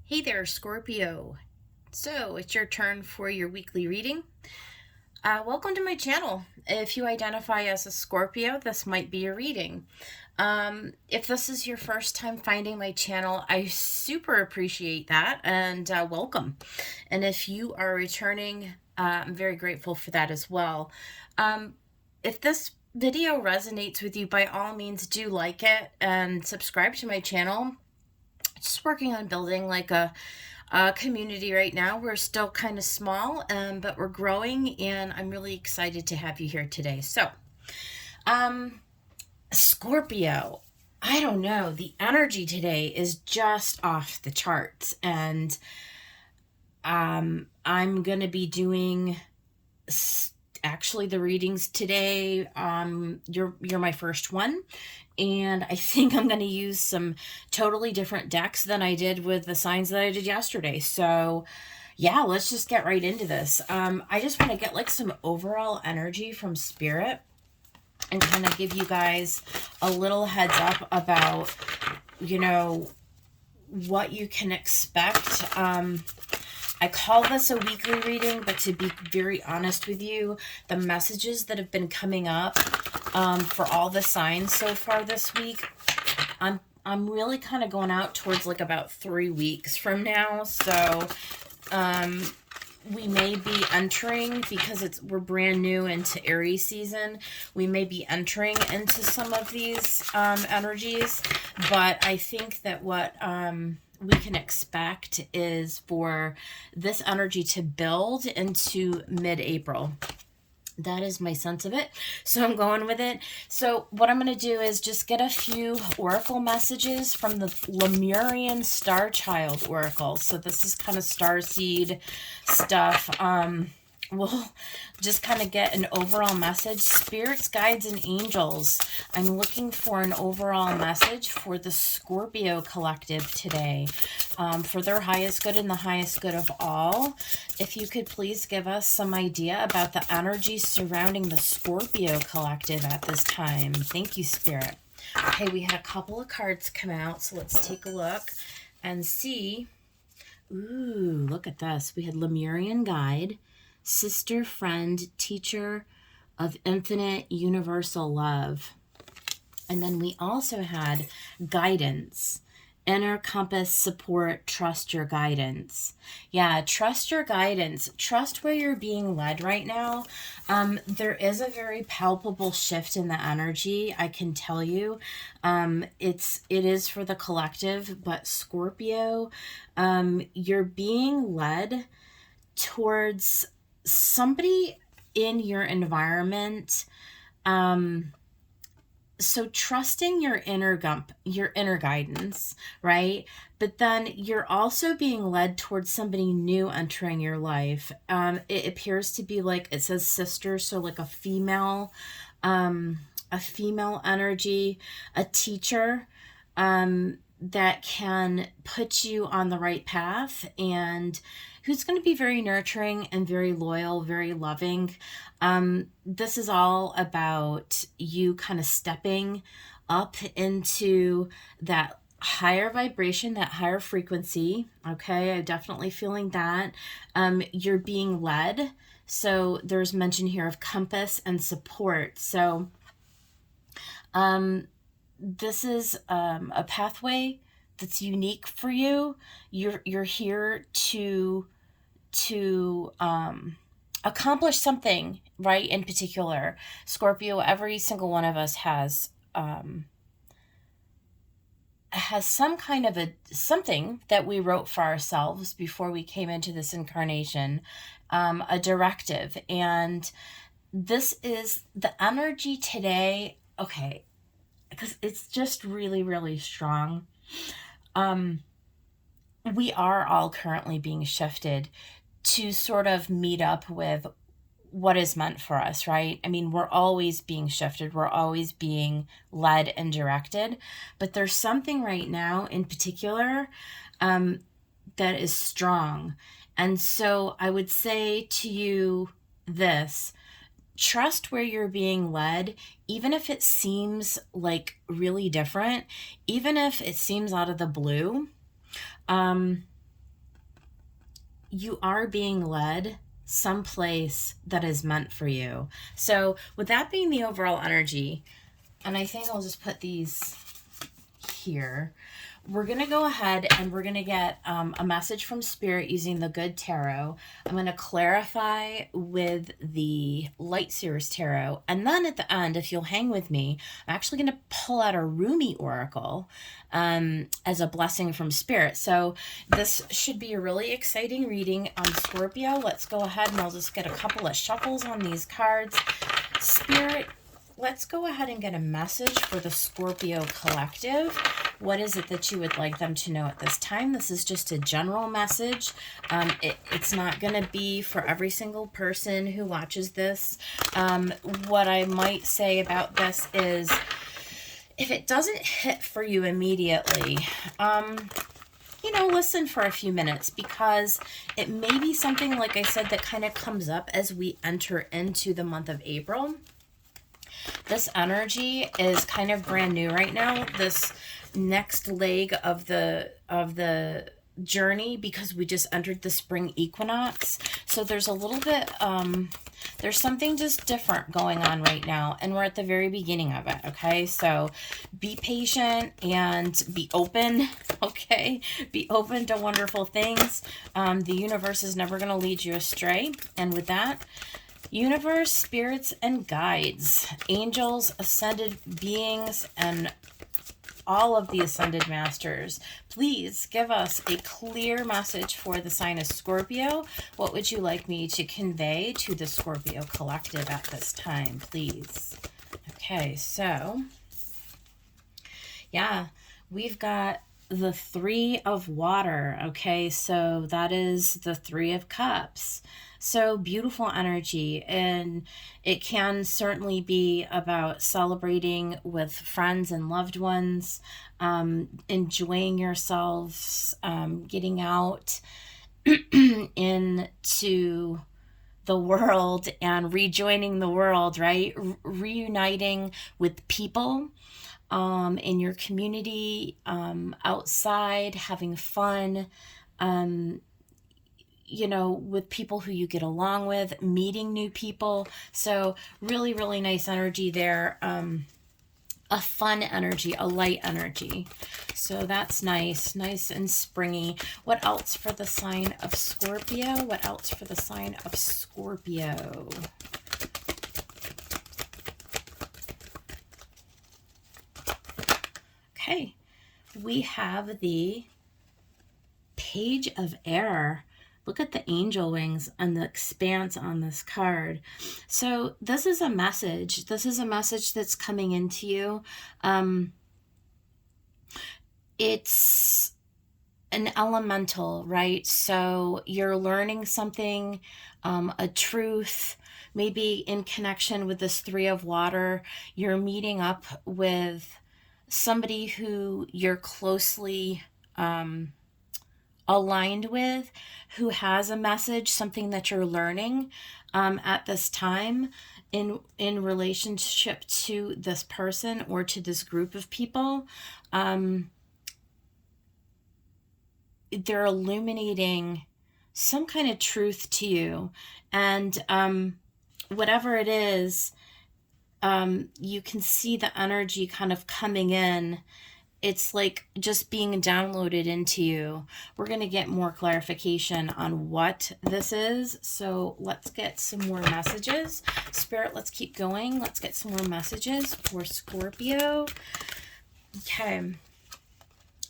Hey there, Scorpio. So it's your turn for your weekly reading. Welcome to my channel. If you identify as a Scorpio, this might be your reading. If this is your first time finding my channel, I super appreciate that and welcome. And if you are returning, I'm very grateful for that as well. If this video resonates with you, by all means, do like it and subscribe to my channel. Just working on building like a community right now. We're still kind of small, but we're growing, and I'm really excited to have you here today. So, Scorpio, I don't know. The energy today is just off the charts, and I'm going to be doing actually the readings today. You're my first one, and I think I'm going to use some totally different decks than I did with the signs that I did yesterday. So yeah, let's just get right into this. I just want to get like some overall energy from spirit and kind of give you guys a little heads up about, what you can expect. I call this a weekly reading, but to be very honest with you, the messages that have been coming up for all the signs so far this week, I'm really kind of going out towards like about 3 weeks from now. So we may be entering, because we're brand new into Aries season, we may be entering into some of these energies, but I think that what we can expect is for this energy to build into mid-April. That is my sense of it. So I'm going with it. So what I'm going to do is just get a few oracle messages from the Lemurian Star Child Oracle. So this is kind of starseed stuff. We'll just kind of get an overall message. Spirits, guides, and angels. I'm looking for an overall message for the Scorpio collective today, for their highest good and the highest good of all. If you could please give us some idea about the energy surrounding the Scorpio collective at this time. Thank you, Spirit. Okay, we had a couple of cards come out, so let's take a look and see. Ooh, look at this. We had Lemurian Guide, Sister, Friend, Teacher of Infinite Universal Love. And then we also had Guidance, Inner Compass, Support, Trust Your Guidance. Yeah, trust your guidance. Trust where you're being led right now. There is a very palpable shift in the energy, I can tell you. It is for the collective, but Scorpio, you're being led towards somebody in your environment. So trusting your inner guidance, right? But then you're also being led towards somebody new entering your life. It appears to be like, it says sister, so like a female energy, a teacher, that can put you on the right path, and who's going to be very nurturing and very loyal, very loving. This is all about you kind of stepping up into that higher vibration, that higher frequency. Okay, I'm definitely feeling that. You're being led. So there's mention here of compass and support. So this is a pathway that's unique for you. You're here to accomplish something, right? In particular, Scorpio, every single one of us has some kind of something that we wrote for ourselves before we came into this incarnation, a directive. And this is the energy today. Okay, because it's just really, really strong. We are all currently being shifted to sort of meet up with what is meant for us, right? I mean, we're always being shifted. We're always being led and directed. But there's something right now in particular that is strong. And so I would say to you this: trust where you're being led, even if it seems like really different, even if it seems out of the blue. you are being led someplace that is meant for you. So with that being the overall energy, and I think I'll just put these here. We're going to go ahead and we're going to get a message from Spirit using the Good Tarot. I'm going to clarify with the Light Seers Tarot. And then at the end, if you'll hang with me, I'm actually going to pull out a Rumi Oracle as a blessing from Spirit. So this should be a really exciting reading on Scorpio. Let's go ahead and I'll just get a couple of shuffles on these cards. Spirit, let's go ahead and get a message for the Scorpio collective. What is it that you would like them to know at this time? This is just a general message. It's not going to be for every single person who watches this. What I might say about this is, if it doesn't hit for you immediately, listen for a few minutes, because it may be something, like I said, that kind of comes up as we enter into the month of April. This energy is kind of brand new right now, this next leg of the journey, because we just entered the spring equinox. So there's a little bit, there's something just different going on right now, and we're at the very beginning of it, okay? So be patient and be open, okay? Be open to wonderful things. The universe is never going to lead you astray. And with that, universe, spirits, and guides, angels, ascended beings, and all of the ascended masters, please give us a clear message for the sign of Scorpio. What would you like me to convey to the Scorpio collective at this time, please? Okay, so yeah, we've got the Three of Water. Okay, so that is the Three of Cups. So beautiful energy, and it can certainly be about celebrating with friends and loved ones, enjoying yourselves, getting out into the world and rejoining the world, right? Reuniting with people in your community, outside, having fun, with people who you get along with, meeting new people. So really, really nice energy there. A fun energy, a light energy. So that's nice and springy. What else for the sign of Scorpio? What else for the sign of Scorpio? Okay, we have the Page of Air. Look at the angel wings and the expanse on this card. So this is a message. This is a message that's coming into you. It's an elemental, right? So you're learning something, a truth, maybe in connection with this Three of Water. You're meeting up with somebody who you're closely aligned with, who has a message, something that you're learning at this time in relationship to this person or to this group of people. They're illuminating some kind of truth to you, and whatever it is, you can see the energy kind of coming in. It's like just being downloaded into you. We're going to get more clarification on what this is. So let's get some more messages. Spirit, let's keep going. Let's get some more messages for Scorpio. Okay.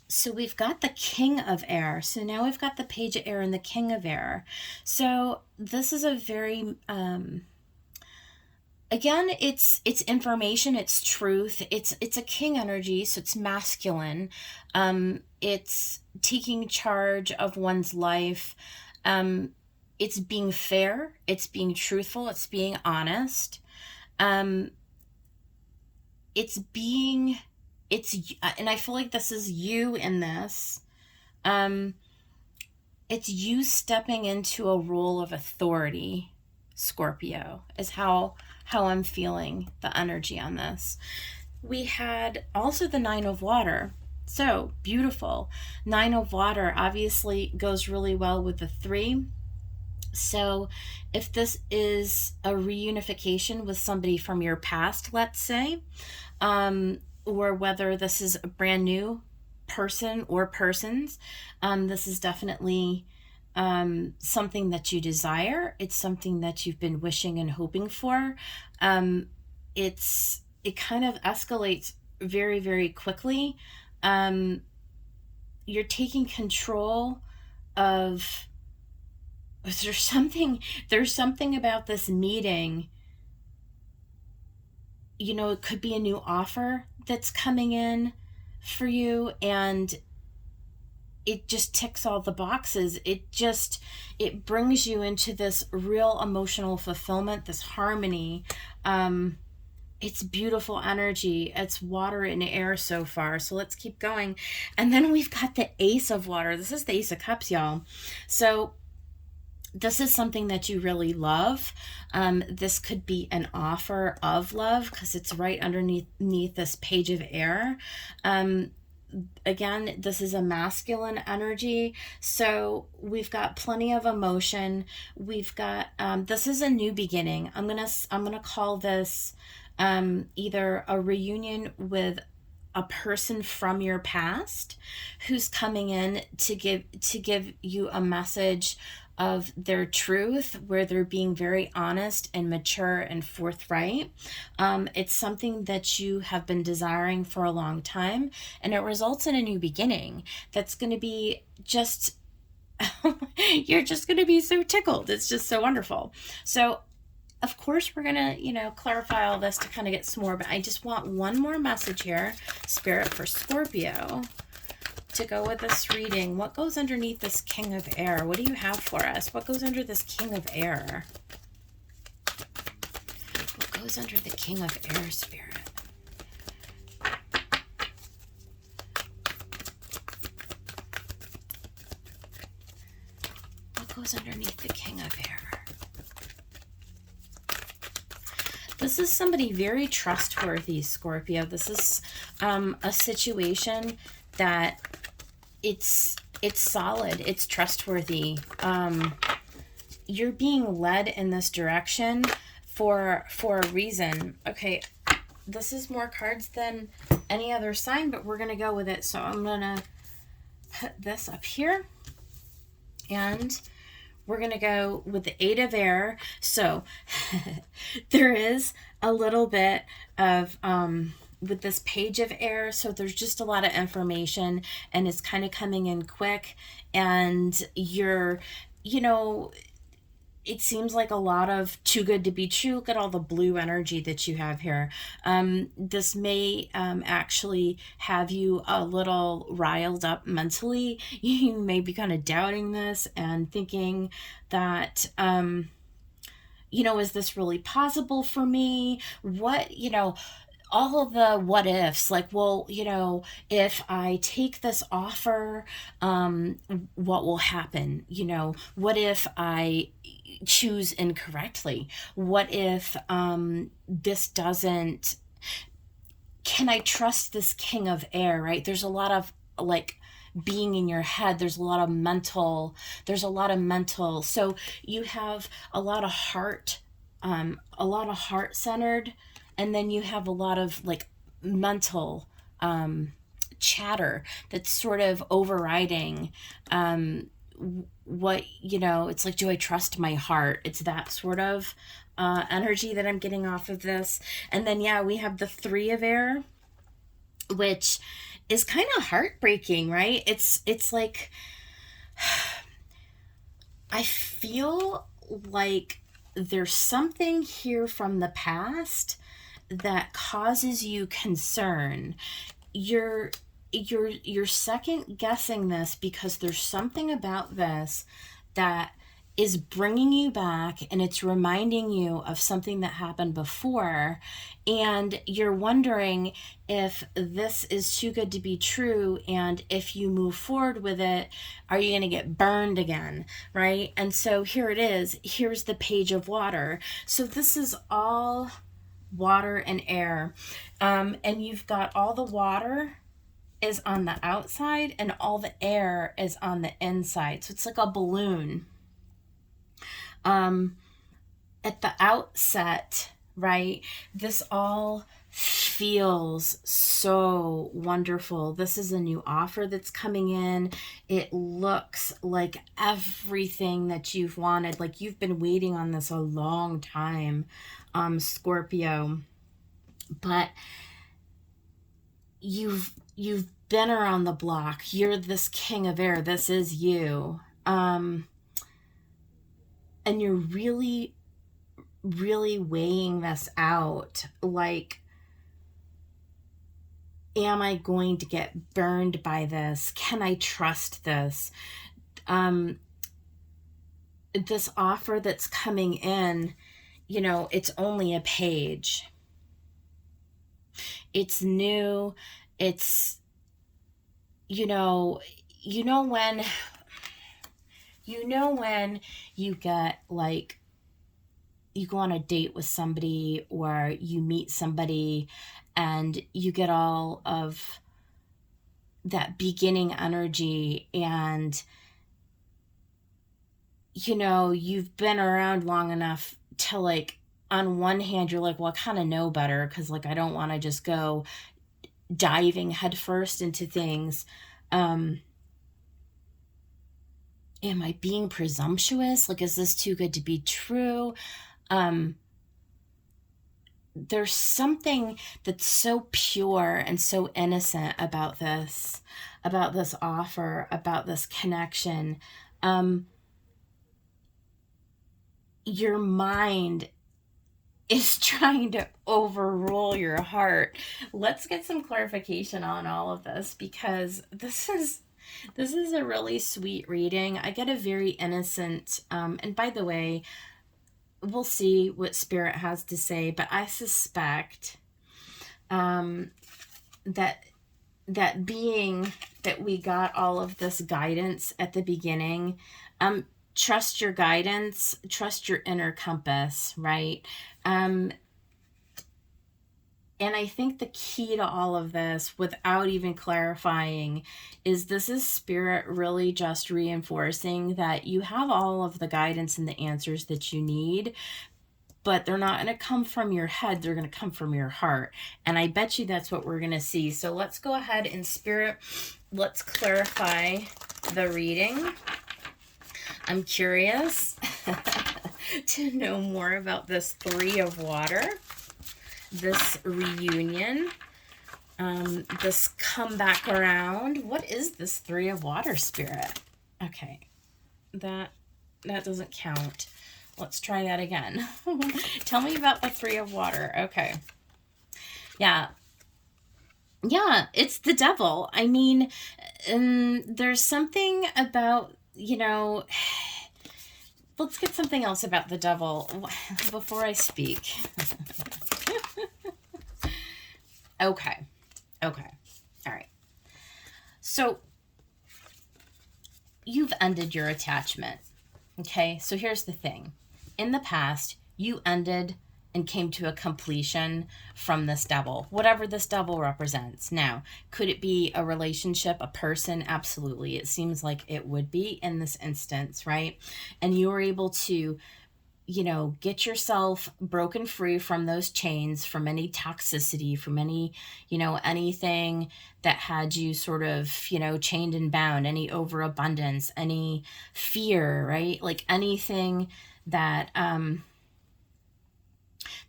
So we've got the King of Air. So now we've got the Page of Air and the King of Air. So this is a very... Again, it's information, it's truth, it's a king energy, so it's masculine. It's taking charge of one's life. It's being fair, it's being truthful, it's being honest. And I feel like this is you in this. It's you stepping into a role of authority, Scorpio, is how I'm feeling the energy on this. We had also the Nine of Water. So beautiful. 9 of water obviously goes really well with the 3. So if this is a reunification with somebody from your past, let's say, or whether this is a brand new person or persons, this is definitely something that you desire. It's something that you've been wishing and hoping for. It kind of escalates very, very quickly. um, you're taking control of, there's something about this meeting. It could be a new offer that's coming in for you, and it just ticks all the boxes. It brings you into this real emotional fulfillment, this harmony. It's beautiful energy. It's water and air so far. So let's keep going. And then we've got the Ace of Water. This is the Ace of Cups, y'all. So this is something that you really love. This could be an offer of love because it's right underneath this Page of Air. Again, this is a masculine energy, so we've got plenty of emotion. We've got this is a new beginning. I'm gonna call this either a reunion with a person from your past who's coming in to give you a message of their truth, where they're being very honest and mature and forthright. It's something that you have been desiring for a long time, and it results in a new beginning that's going to be just, you're just going to be so tickled. It's just so wonderful. So, of course, we're going to, clarify all this to kind of get some more, but I just want one more message here, Spirit, for Scorpio, to go with this reading. What goes underneath this King of Air? What do you have for us? What goes under this King of Air? What goes under the King of Air, Spirit? What goes underneath the King of Air? This is somebody very trustworthy, Scorpio. This is a situation that it's solid, it's trustworthy. You're being led in this direction for a reason. Okay, this is more cards than any other sign, but we're gonna go with it. So I'm gonna put this up here, and we're going to go with the 8 of Air. So there is a little bit of, with this Page of Air, so there's just a lot of information, and it's kind of coming in quick, and it seems like a lot of too good to be true. Look at all the blue energy that you have here. This may actually have you a little riled up mentally. You may be kind of doubting this and thinking that, is this really possible for me? All of the what ifs, like, well, if I take this offer, what will happen? What if I choose incorrectly? What if this doesn't, can I trust this King of Air, right? There's a lot of being in your head. There's a lot of mental, so you have a lot of heart centered, and then you have a lot of mental chatter that's sort of overriding it's like, do I trust my heart? It's that sort of energy that I'm getting off of this. And then we have the 3 of Air, which is kind of heartbreaking, right? It's like, I feel like there's something here from the past that causes you concern. You're second guessing this because there's something about this that is bringing you back, and it's reminding you of something that happened before, and you're wondering if this is too good to be true, and if you move forward with it, are you going to get burned again, right? And so here it is. Here's the Page of Water. So this is all water and air, and you've got all the water is on the outside and all the air is on the inside. So it's like a balloon. At the outset, right, this all feels so wonderful. This is a new offer that's coming in. It looks like everything that you've wanted, like you've been waiting on this a long time, Scorpio. But you've been around the block. You're this king of air. This is you. And you're really weighing this out. Like, am I going to get burned by this? Can I trust this? This offer that's coming in, you know, it's only a page. It's new. It's, you know when you get, like, you go on a date with somebody or you meet somebody and you get all of that beginning energy, and you know, you've been around long enough to, like, on one hand you're like, well, I kind of know better, because like I don't want to just go diving headfirst into things. Am I being presumptuous? Like, is this too good to be true? There's something that's so pure and so innocent about this offer, about this connection. Your mind is trying to overrule your heart. Let's get some clarification on all of this, because this is a really sweet reading. I get a very innocent, and by the way, we'll see what Spirit has to say, but I suspect that being that we got all of this guidance at the beginning, trust your guidance, trust your inner compass, right? And I think the key to all of this, without even clarifying, is this is Spirit really just reinforcing that you have all of the guidance and the answers that you need, but they're not going to come from your head. They're going to come from your heart. And I bet you that's what we're going to see. So let's go ahead in Spirit. Let's clarify the reading. I'm curious to know more about this Three of Water, this reunion, this comeback around. What is this Three of Water, Spirit? Okay, that doesn't count. Let's try that again. Tell me about the Three of Water. Okay. Yeah, it's the devil. I mean, there's something about, you know, let's get something else about the devil before I speak. Okay. All right. So you've ended your attachment. Okay. So here's the thing. In the past, you ended and came to a completion from this devil, whatever this devil represents. Now, could it be a relationship, a person? Absolutely. It seems like it would be in this instance, right? And you were able to, you know, get yourself broken free from those chains, from any toxicity, from any, you know, anything that had you sort of, you know, chained and bound, any overabundance, any fear, right? Like anything that,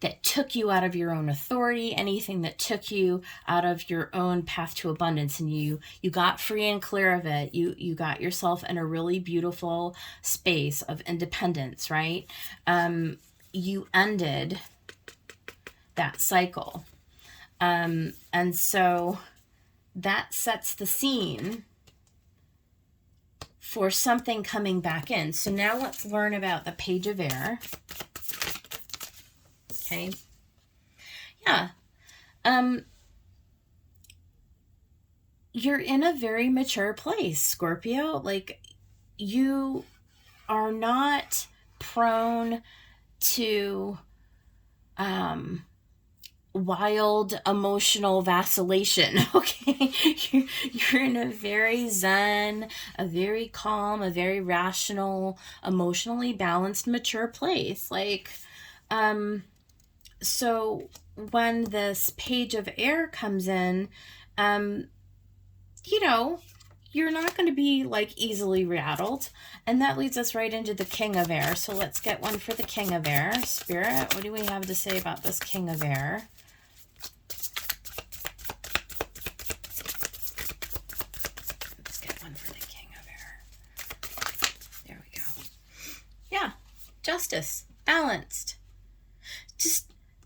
that took you out of your own authority, anything that took you out of your own path to abundance, and you got free and clear of it. You got yourself in a really beautiful space of independence, right? You ended that cycle. And so that sets the scene for something coming back in. So now let's learn about the Page of Air. Okay. Yeah. You're in a very mature place, Scorpio. Like, you are not prone to wild emotional vacillation. Okay, you're in a very zen, a very calm, a very rational, emotionally balanced, mature place. Like, so when this page of air comes in, you know, you're not going to be like easily rattled. And that leads us right into the King of Air. So let's get one for the King of Air. Spirit, what do we have to say about this King of Air? Let's get one for the King of Air. There we go. Yeah, justice, balanced.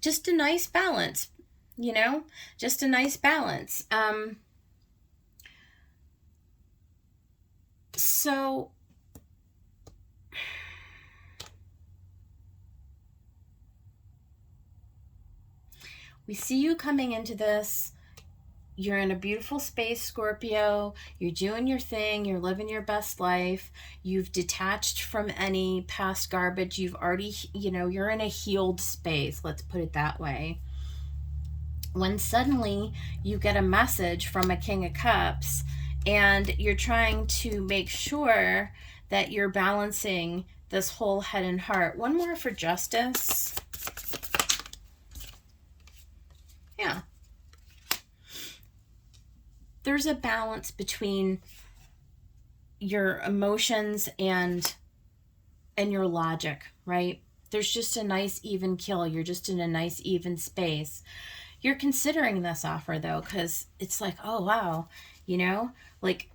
Just a nice balance, you know? Just a nice balance. So we see you coming into this. You're in a beautiful space, Scorpio. You're doing your thing. You're living your best life. You've detached from any past garbage. You've already, you're in a healed space. Let's put it that way. When suddenly you get a message from a King of Cups, and you're trying to make sure that you're balancing this whole head and heart. One more for justice. Yeah. There's a balance between your emotions and your logic, right? There's just a nice even kill. You're just in a nice even space. You're considering this offer though, because it's like, oh wow, like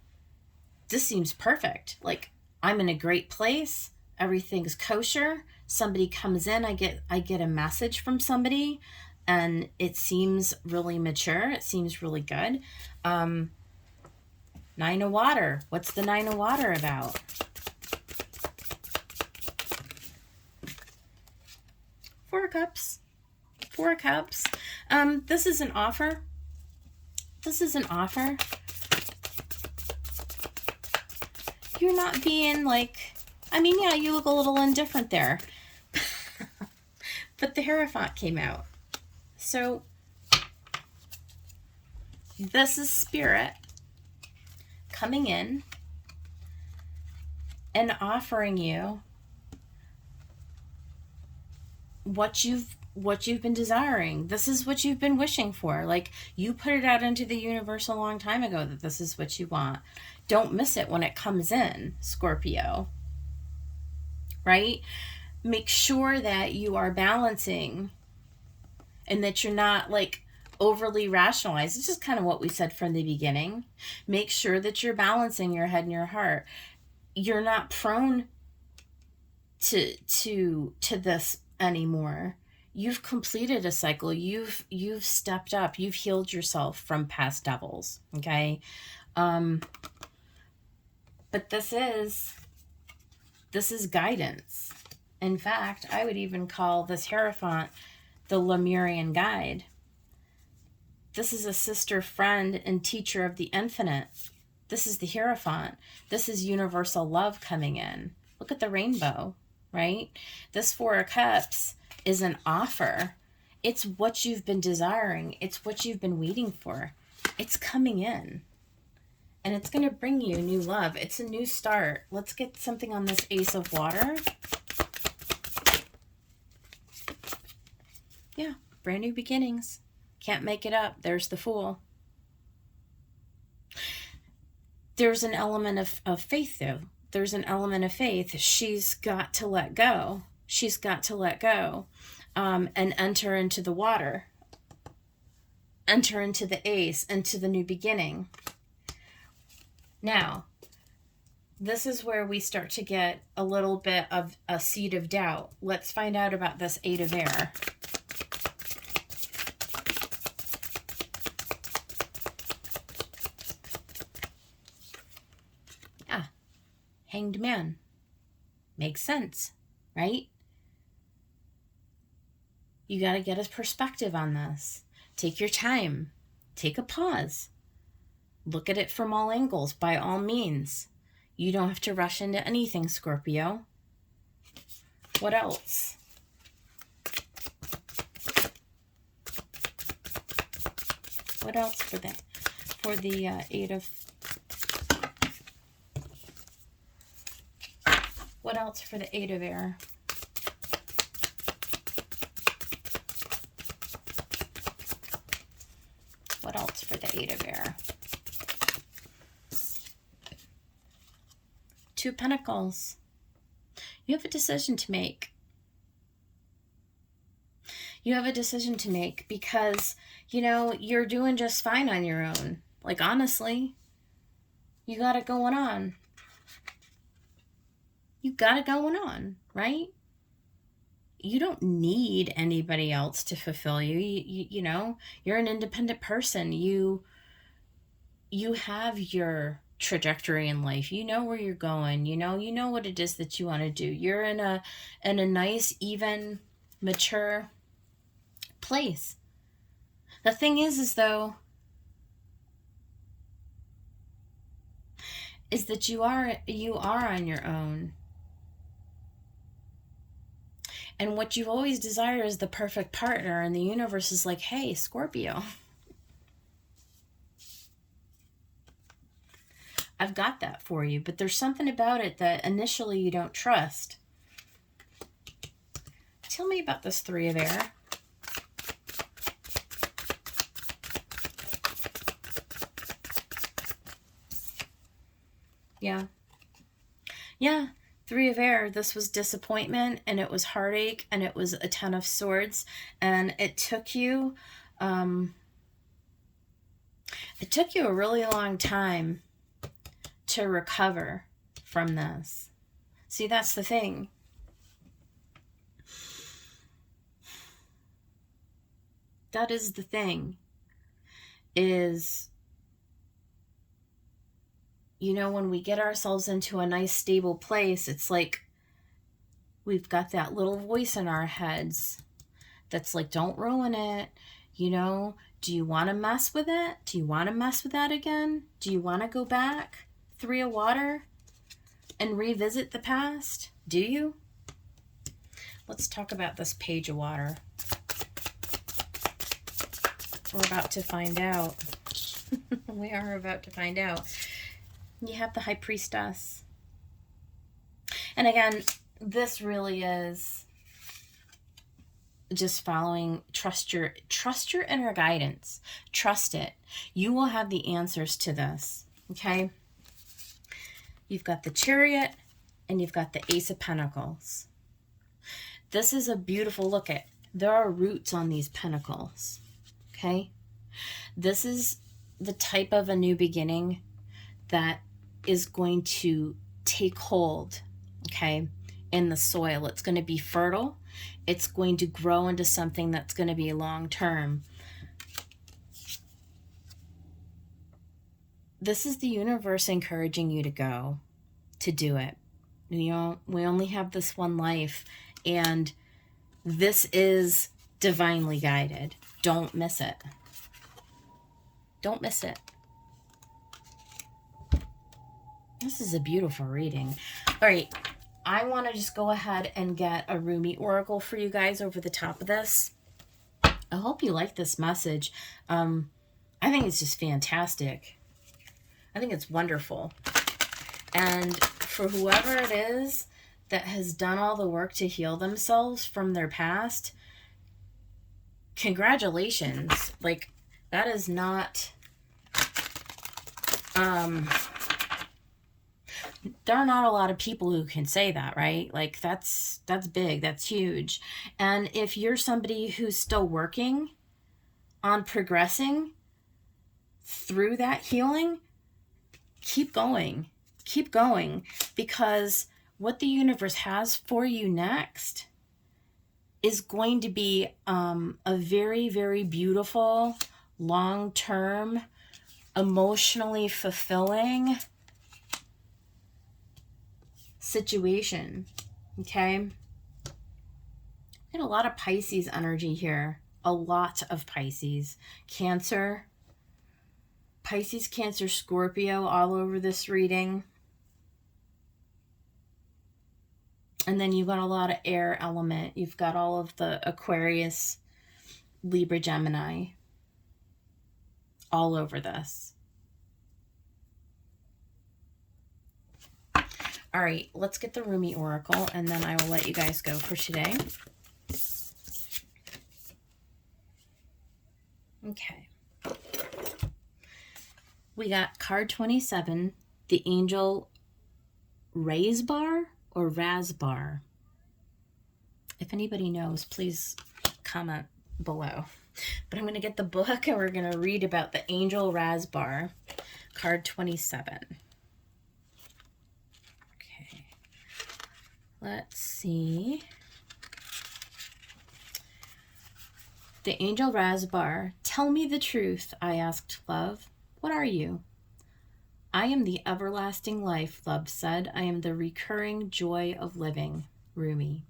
this seems perfect. Like I'm in a great place. Everything's kosher. Somebody comes in, I get a message from somebody, and it seems really mature. It seems really good. Nine of Water. What's the Nine of Water about? Four of Cups. Four of Cups. This is an offer. This is an offer. You're not being like, yeah, you look a little indifferent there. But the Hierophant came out. So this is Spirit coming in and offering you what you've been desiring. This is what you've been wishing for. Like you put it out into the universe a long time ago that this is what you want. Don't miss it when it comes in, Scorpio. Right? Make sure that you are balancing and that you're not like overly rationalized. It's just kind of what we said from the beginning. Make sure that you're balancing your head and your heart. You're not prone to this anymore. You've completed a cycle. You've stepped up. You've healed yourself from past devils. Okay. But this is guidance. In fact, I would even call this Hierophant the Lemurian guide. This is a sister, friend, and teacher of the infinite. This is the Hierophant. This is universal love coming in. Look at the rainbow, right? This Four of Cups is an offer. It's what you've been desiring. It's what you've been waiting for. It's coming in. And it's going to bring you new love. It's a new start. Let's get something on this Ace of Water. Yeah, brand new beginnings. Can't make it up. There's the Fool. There's an element of faith, though. There's an element of faith. She's got to let go. She's got to let go and enter into the water. Enter into the Ace, into the new beginning. Now, this is where we start to get a little bit of a seed of doubt. Let's find out about this Eight of Air. Yeah, Hanged Man. Makes sense, right? You got to get a perspective on this. Take your time. Take a pause. Look at it from all angles, by all means. You don't have to rush into anything, Scorpio. What else? What else for the Eight of... What else for the Eight of Air? What else for the Eight of Air? Two of Pentacles. You have a decision to make. You have a decision to make because, you know, you're doing just fine on your own. Like, honestly, you got it going on. You got it going on, right? You don't need anybody else to fulfill you. You know, you're an independent person. You have your trajectory in life. You know where you're going. You know what it is that you want to do. You're in a nice, even, mature place. The thing is though, is that you are on your own. And what you always desire is the perfect partner, and the universe is like, hey, Scorpio, I've got that for you, but there's something about it that initially you don't trust. Tell me about this Three of Air. Yeah. Three of Air, this was disappointment, and it was heartache, and it was a Ten of Swords, and it took you a really long time to recover from this. See, that's the thing. That is the thing, is, you know, when we get ourselves into a nice stable place, it's like we've got that little voice in our heads that's like, don't ruin it. You know, do you want to mess with it? Do you want to mess with that again? Do you want to go back? Three of Water and revisit the past? Do you? Let's talk about this Page of Water. We're about to find out. We are about to find out. You have the High Priestess. And again, this really is just following, trust your inner guidance. Trust it. You will have the answers to this. Okay? You've got the Chariot and you've got the Ace of Pentacles. This is a beautiful look at. There are roots on these pentacles. Okay? This is the type of a new beginning that is going to take hold, okay, in the soil. It's going to be fertile. It's going to grow into something that's going to be long-term. This is the universe encouraging you to go, to do it. You know, we only have this one life, and this is divinely guided. Don't miss it. Don't miss it. This is a beautiful reading. All right, I want to just go ahead and get a Rumi Oracle for you guys over the top of this. I hope you like this message. I think it's just fantastic. I think it's wonderful. And for whoever it is that has done all the work to heal themselves from their past, congratulations. Like, that is not... there are not a lot of people who can say that, right? Like, that's big, that's huge. And if you're somebody who's still working on progressing through that healing, keep going, because what the universe has for you next is going to be a very, very beautiful, long-term, emotionally fulfilling situation. Okay? Get a lot of Pisces energy here. A lot of Pisces. Cancer. Pisces, Cancer, Scorpio all over this reading. And then you've got a lot of air element. You've got all of the Aquarius, Libra, Gemini. all over this. All right, let's get the Rumi Oracle, and then I will let you guys go for today. Okay. We got card 27, the angel Razbar or Razbar. If anybody knows, please comment below. But I'm going to get the book and we're going to read about the angel Razbar, card 27. Okay. Let's see. The angel Razbar, tell me the truth, I asked love. What are you? I am the everlasting life, love said. I am the recurring joy of living. Rumi.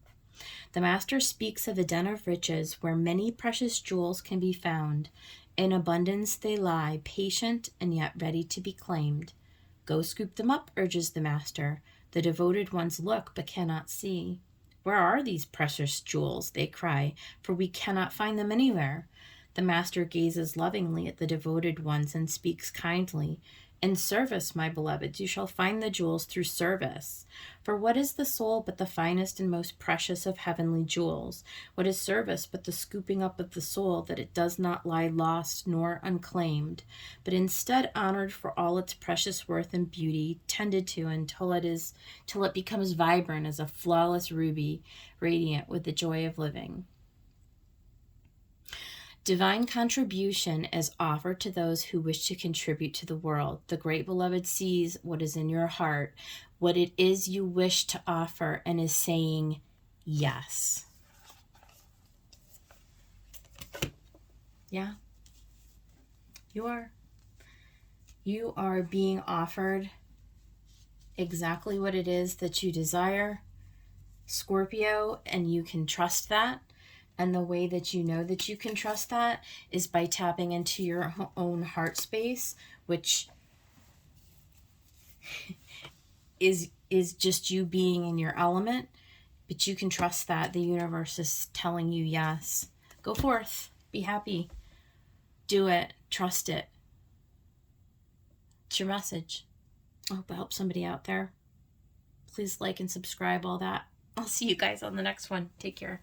The master speaks of a den of riches where many precious jewels can be found. In abundance they lie, patient and yet ready to be claimed. Go scoop them up, urges the master. The devoted ones look but cannot see. Where are these precious jewels, they cry, for we cannot find them anywhere. The master gazes lovingly at the devoted ones and speaks kindly. In service, my beloveds, you shall find the jewels through service. For what is the soul but the finest and most precious of heavenly jewels? What is service but the scooping up of the soul, that it does not lie lost nor unclaimed, but instead honored for all its precious worth and beauty, tended to until it becomes vibrant as a flawless ruby, radiant with the joy of living. Divine contribution is offered to those who wish to contribute to the world. The great beloved sees what is in your heart, what it is you wish to offer, and is saying yes. Yeah, you are. You are being offered exactly what it is that you desire, Scorpio, and you can trust that. And the way that you know that you can trust that is by tapping into your own heart space, which is just you being in your element. But you can trust that the universe is telling you yes. Go forth. Be happy. Do it. Trust it. It's your message. I hope it helps somebody out there. Please like and subscribe, all that. I'll see you guys on the next one. Take care.